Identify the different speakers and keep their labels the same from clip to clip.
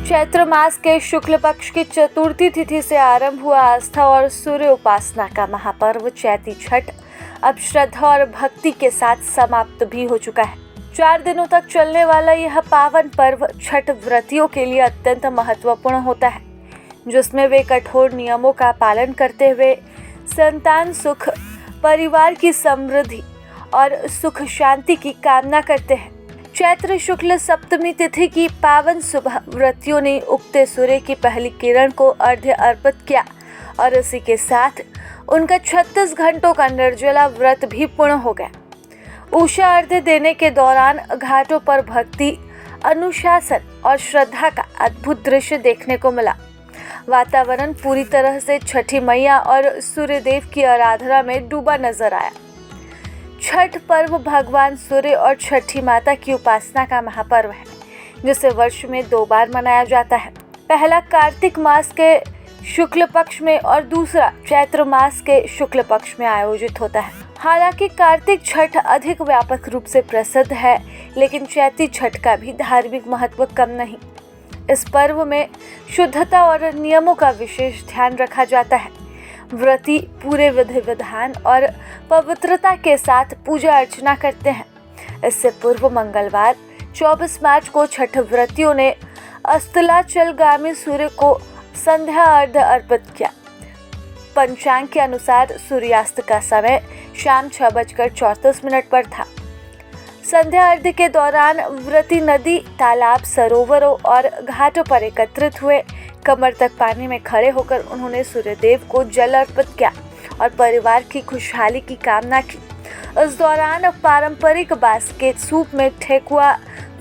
Speaker 1: चैत्र मास के शुक्ल पक्ष की चतुर्थी तिथि से आरंभ हुआ आस्था और सूर्य उपासना का महापर्व चैती छठ अब श्रद्धा और भक्ति के साथ समाप्त भी हो चुका है। 4 दिनों तक चलने वाला यह पावन पर्व छठ व्रतियों के लिए अत्यंत महत्वपूर्ण होता है, जिसमें वे कठोर नियमों का पालन करते हुए संतान सुख, परिवार की समृद्धि और सुख शांति की कामना करते हैं। चैत्र शुक्ल सप्तमी तिथि की पावन सुबह व्रतियों ने उगते सूर्य की पहली किरण को अर्घ्य अर्पित किया और इसी के साथ उनका 36 घंटों का निर्जला व्रत भी पूर्ण हो गया। उषा अर्घ्य देने के दौरान घाटों पर भक्ति, अनुशासन और श्रद्धा का अद्भुत दृश्य देखने को मिला। वातावरण पूरी तरह से छठी मैया और सूर्यदेव की आराधना में डूबा नजर आया। छठ पर्व भगवान सूर्य और छठी माता की उपासना का महापर्व है, जिसे वर्ष में 2 बार मनाया जाता है। पहला कार्तिक मास के शुक्ल पक्ष में और दूसरा चैत्र मास के शुक्ल पक्ष में आयोजित होता है। हालांकि कार्तिक छठ अधिक व्यापक रूप से प्रसिद्ध है, लेकिन चैती छठ का भी धार्मिक महत्व कम नहीं। इस पर्व में शुद्धता और नियमों का विशेष ध्यान रखा जाता है। व्रती पूरे विधि विधान और पवित्रता के साथ पूजा अर्चना करते हैं। इससे पूर्व मंगलवार 24 मार्च को छठ व्रतियों ने अस्ताचलगामी सूर्य को संध्या अर्घ्य अर्पित किया। पंचांग के अनुसार सूर्यास्त का समय शाम 6:34 पर था। संध्या अर्घ्य के दौरान व्रती नदी, तालाब, सरोवरों और घाटों पर एकत्रित हुए। कमर तक पानी में खड़े होकर उन्होंने सूर्यदेव को जल अर्पित किया और परिवार की खुशहाली की कामना की। इस दौरान पारंपरिक बास्केट सूप में ठेकुआ,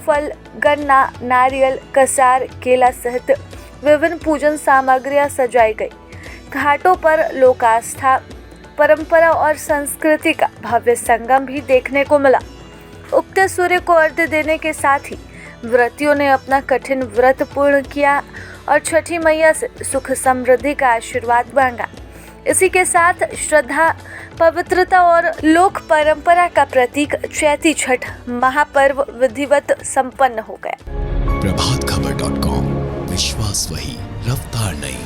Speaker 1: फल, गन्ना, नारियल, कसार, केला सहित विभिन्न पूजन सामग्रियां सजाई गई। घाटों पर लोक आस्था, परंपरा और संस्कृति का भव्य संगम भी देखने को मिला। उगते सूर्य को अर्घ्य देने के साथ ही व्रतियों ने अपना कठिन व्रत पूर्ण किया और छठी मैया से सुख समृद्धि का आशीर्वाद मांगा। इसी के साथ श्रद्धा, पवित्रता और लोक परंपरा का प्रतीक चैती छठ महापर्व विधिवत संपन्न हो गया।
Speaker 2: प्रभातखबर.com, विश्वास वही, रफ्तार नहीं।